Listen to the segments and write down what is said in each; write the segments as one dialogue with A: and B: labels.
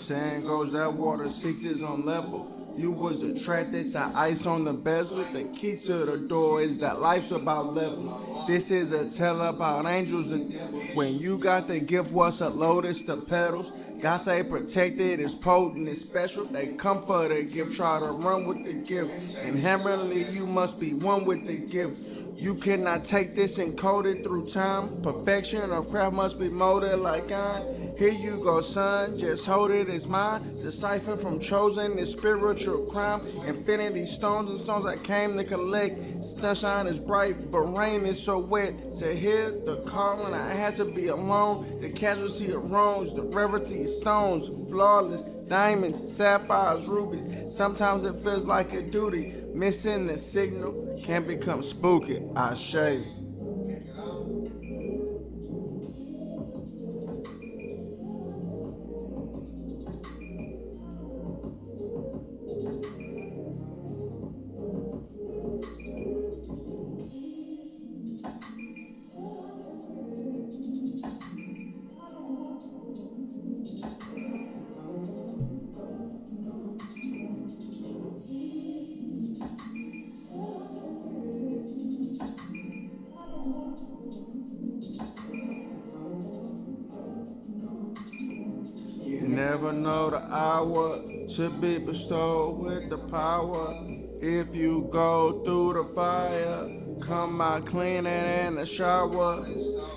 A: saying goes, that water seeks its own level. You was attracted to ice on the bezel. The key to the door is that life's about levels. This is a tale about angels and when you got the gift, what's a lotus to petals? God say protected, it's potent, it's special. They come for the gift, try to run with the gift. Inherently, you must be one with the gift. You cannot take this and code it through time. Perfection of craft must be molded like iron. Here you go, son, just hold it, it's mine. Decipher from chosen is spiritual crime. Infinity stones and songs I came to collect. Sunshine is bright, but rain is so wet. To hear the calling, I had to be alone. The casualty of wrongs, the rarity of stones, flawless diamonds, sapphires, rubies. Sometimes it feels like a duty. Missing the signal can become spooky. I shade. You never know the hour to be bestowed with the power. If you go through the fire, come out cleaner than a shower.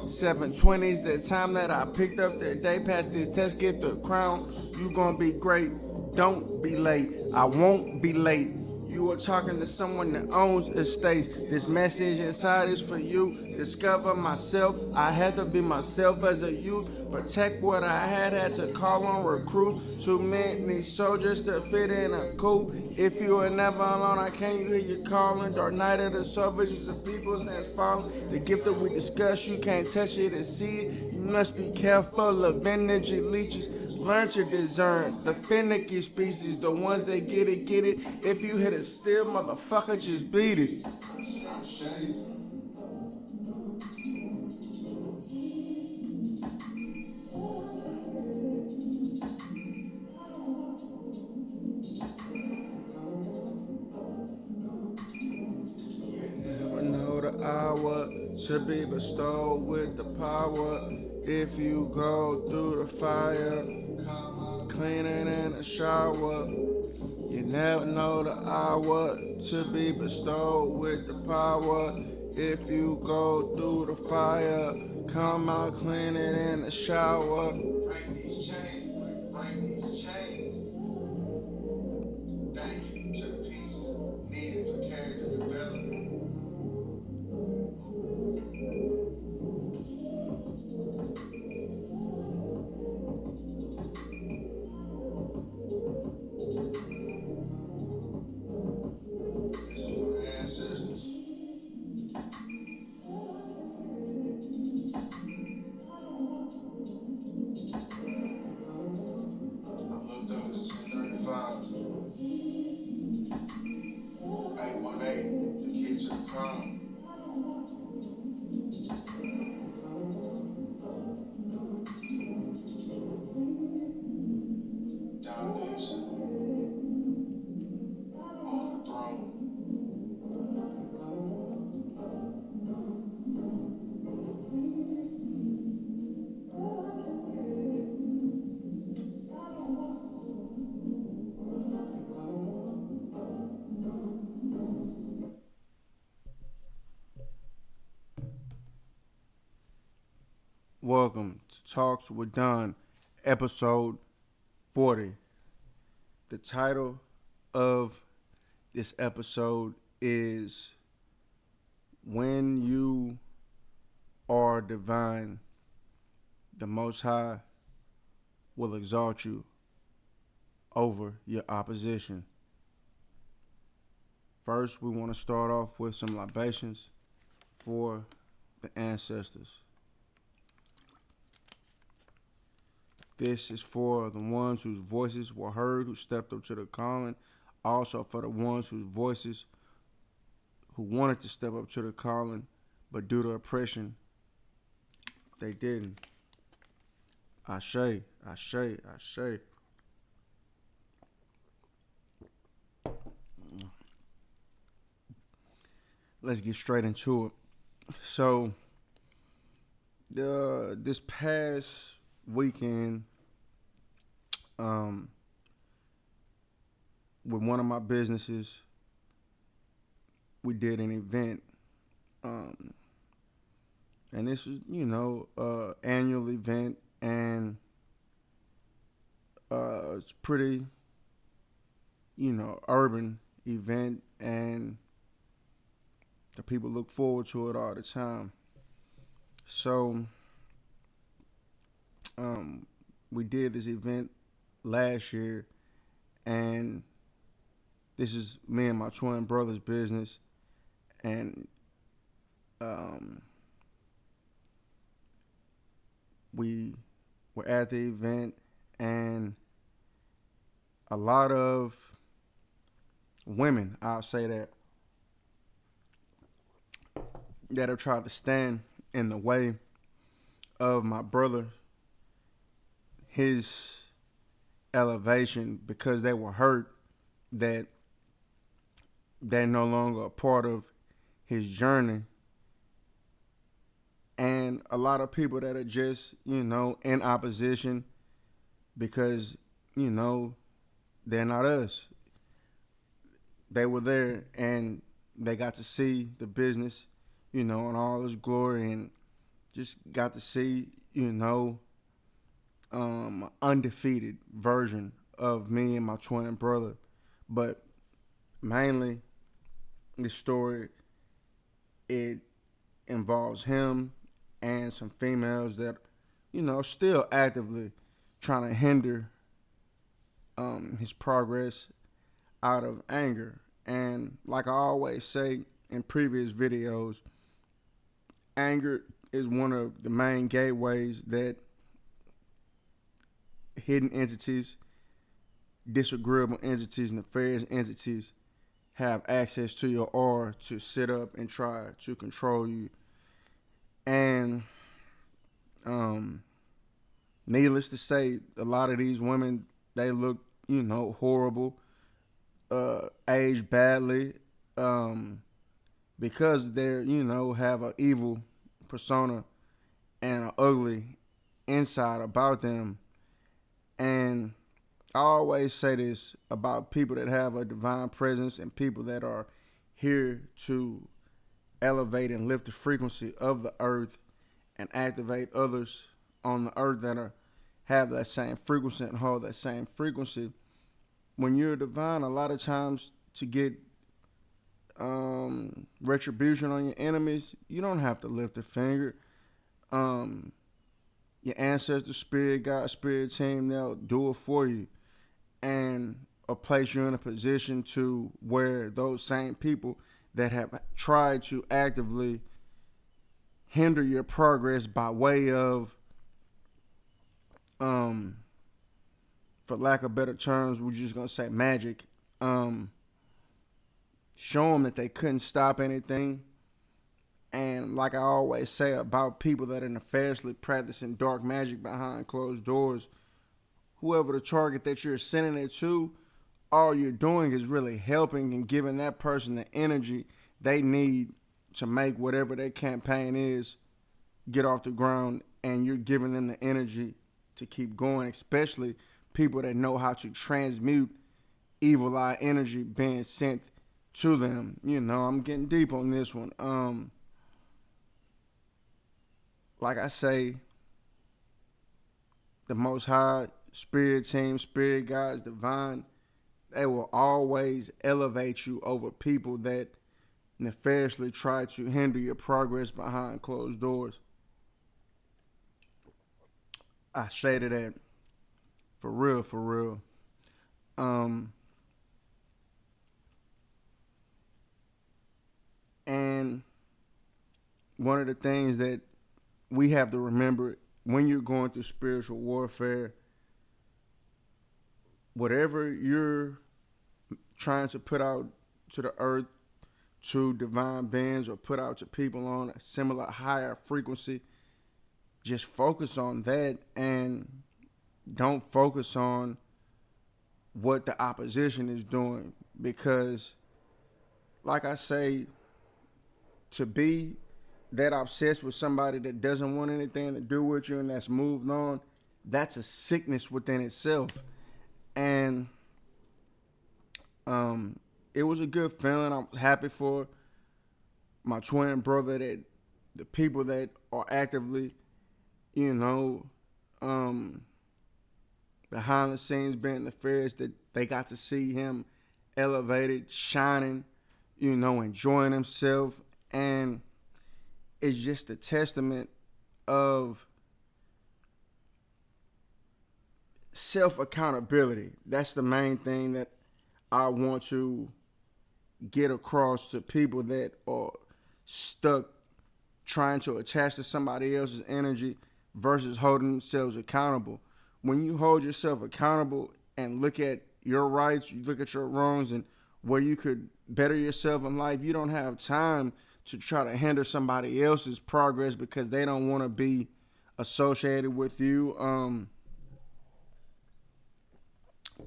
A: 720's the time that I picked up the day. Pass this test, get the crown. You gon' be great. Don't be late. I won't be late. You are talking to someone that owns estates. This message inside is for you. Discover myself. I had to be myself as a youth. Protect what I had to call on recruits. Too many soldiers to fit in a coop. If you are never alone, I can't hear you calling. Dark night of the soul, visions of people's hands falling. The gift that we discuss, you can't touch it and see it. You must be careful of energy leeches. Learn to discern the finicky species, the ones that get it, get it. If you hit it still, motherfucker, just beat it. Never know the hour to be bestowed with the power. If you go through the fire, cleaner than a shower. You never know the hour to be bestowed with the power. If you go through the fire, come out cleaner than a shower. Break these chains, break these chains. Thank you to the pieces needed for character development. Welcome to Talks with Don, episode 40. The title of this episode is When You Are Divine, the Most High will exalt you over your opposition. First, we want to start off with some libations for the ancestors. This is for the ones whose voices were heard, who stepped up to the calling. Also for the ones whose voices who wanted to step up to the calling, but due to oppression, they didn't. Ashe, ashe, ashe. let's get straight into it. So, this past weekend, um, with one of my businesses, we did an event, um, and this is annual event, and it's pretty urban event, and the people look forward to it all the time. So, um, we did this event last year, and this is me and my twin brother's business, and um, we were at the event, and a lot of women, I'll say that have tried to stand in the way of my brother, his elevation, because they were hurt that they're no longer a part of his journey. And a lot of people that are just, in opposition because, they're not us. They were there and they got to see the business, in all its glory, and just got to see, undefeated version of me and my twin brother. But mainly, the story, it involves him and some females that, still actively trying to hinder his progress out of anger. And like I always say in previous videos, anger is one of the main gateways that hidden entities, disagreeable entities, nefarious entities have access to your aura to sit up and try to control you. And needless to say, a lot of these women, they look, horrible, age badly, because they're, have an evil persona and an ugly inside about them. And I always say this about people that have a divine presence and people that are here to elevate and lift the frequency of the earth and activate others on the earth that are have that same frequency and hold that same frequency. When you're divine, a lot of times to get retribution on your enemies, you don't have to lift a finger. Your ancestor spirit, God spirit team, they'll do it for you and place you in a position to where those same people that have tried to actively hinder your progress by way of, for lack of better terms, we're just gonna say magic. Show them that they couldn't stop anything. And like I always say about people that are nefariously practicing dark magic behind closed doors, whoever the target that you're sending it to, all you're doing is really helping and giving that person the energy they need to make whatever their campaign is get off the ground, and you're giving them the energy to keep going, especially people that know how to transmute evil eye energy being sent to them. I'm getting deep on this one. Like I say, the Most High, Spirit Team, Spirit Guides, Divine, they will always elevate you over people that nefariously try to hinder your progress behind closed doors. I shaded that for real, for real. And one of the things that we have to remember when you're going through spiritual warfare, whatever you're trying to put out to the earth, to divine beings, or put out to people on a similar higher frequency, just focus on that and don't focus on what the opposition is doing. Because like I say, to be that obsessed with somebody that doesn't want anything to do with you and that's moved on, that's a sickness within itself. And it was a good feeling. I was happy for my twin brother, that the people that are actively, you know, um, behind the scenes being nefarious, that they got to see him elevated, shining, you know, enjoying himself. And it's just a testament of self accountability. That's the main thing that I want to get across to people that are stuck trying to attach to somebody else's energy versus holding themselves accountable. When you hold yourself accountable and look at your rights, you look at your wrongs and where you could better yourself in life, you don't have time to try to hinder somebody else's progress because they don't want to be associated with you.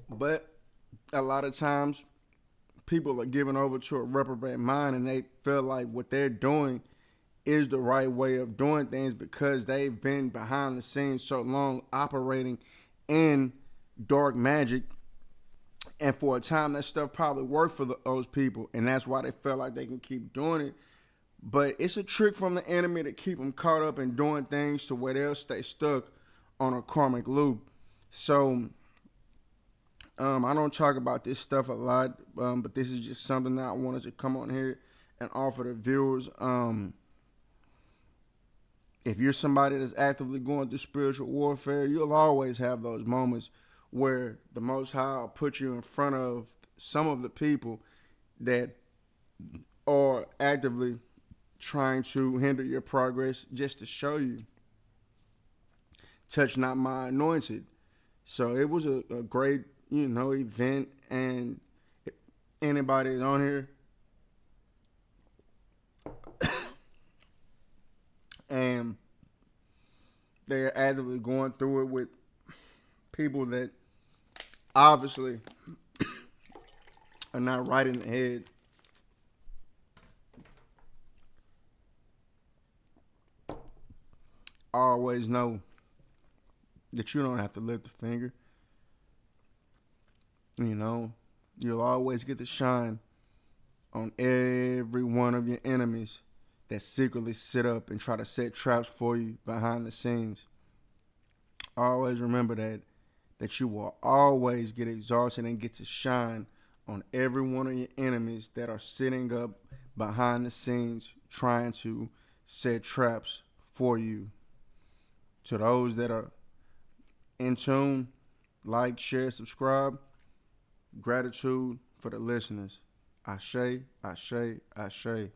A: But a lot of times people are given over to a reprobate mind and they feel like what they're doing is the right way of doing things because they've been behind the scenes so long operating in dark magic. And for a time, that stuff probably worked for those people. And that's why they felt like they can keep doing it. But it's a trick from the enemy to keep them caught up in doing things to where they'll stay stuck on a karmic loop. So I don't talk about this stuff a lot, but this is just something that I wanted to come on here and offer the viewers. If you're somebody that's actively going through spiritual warfare, you'll always have those moments where the Most High will put you in front of some of the people that are actively trying to hinder your progress just to show you, touch not my anointed. So it was a great, you know, event. And anybody that's on here and they're actively going through it with people that obviously are not right in the head, always know that you don't have to lift a finger. You know, you'll always get to shine on every one of your enemies that secretly sit up and try to set traps for you behind the scenes. Always remember that you will always get exalted and get to shine on every one of your enemies that are sitting up behind the scenes trying to set traps for you. To those that are in tune, like, share, subscribe. Gratitude for the listeners. Ashe, ashe, ashe.